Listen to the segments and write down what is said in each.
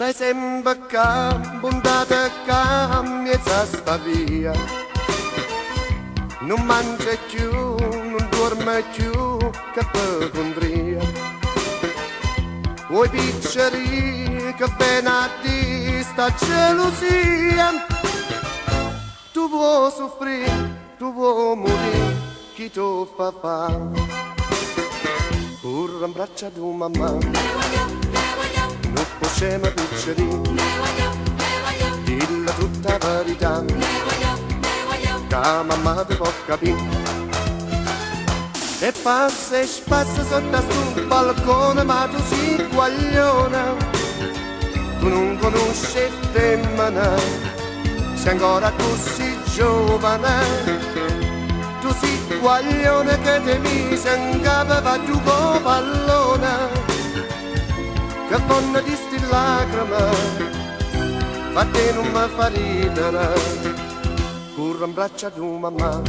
Stai sempre qua, puntata qua, mezza sta via. Non mangia più, non dorme più, che per condria. Vuoi picceri, che bene a te sta gelosia. Tu vuoi soffrire, tu vuoi morire, chi tu fa fa? Corre in braccia di mamma, non possiamo picceri, dilla tutta la verità, che mamma ti può capire. E passa e spassa sotto sul balcone, ma tu sei guaglione, tu non conosci femmina, sei ancora così giovane. Tu sei guaglione che ti mise in capo va giù con pallone, che fanno di sti lacrime, ma te non mi fa ridere. Corro in braccia di mamma,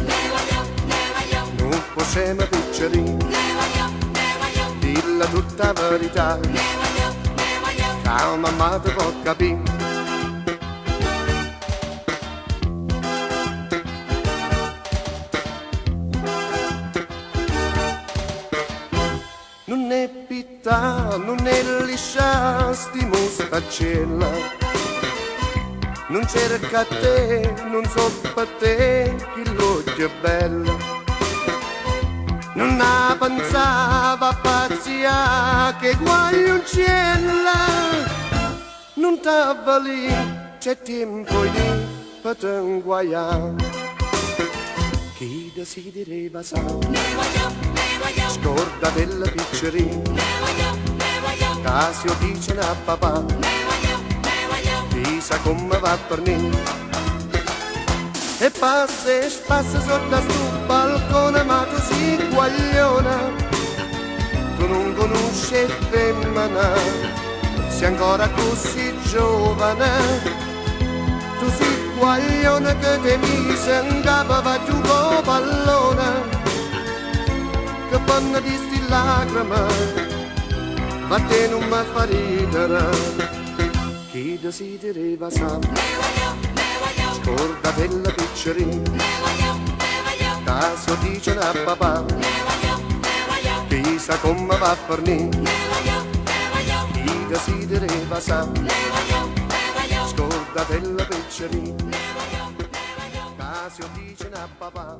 non possiamo picceri, dilla tutta la verità, che mamma ti può capire. Non è pietà, non è liscia, sti mostaccella. Non cerca te, non so per te, chi l'odio è bello. Non la pensava pazzia, che guaglioncella. Non t'avva lì, c'è tempo lì, per te inguaiare. Chi desidereva sa, scorda della piccerina, Casio dice a papà, chissà come va per me. E passa e spassa sotto sto balcone, ma tu sei guagliona, tu non conosci femmina, sei ancora così giovane. Tu sei guaglione che ti mise in capo va giù con pallone, che fanno di sti lacrime, ma te non mi fa ridere. Chi desidereva sa, scorda della piccerina, Casio dice a papà, chissà come va per me. Chi desidereva sa, scorda della piccerina, Casio dice a papà.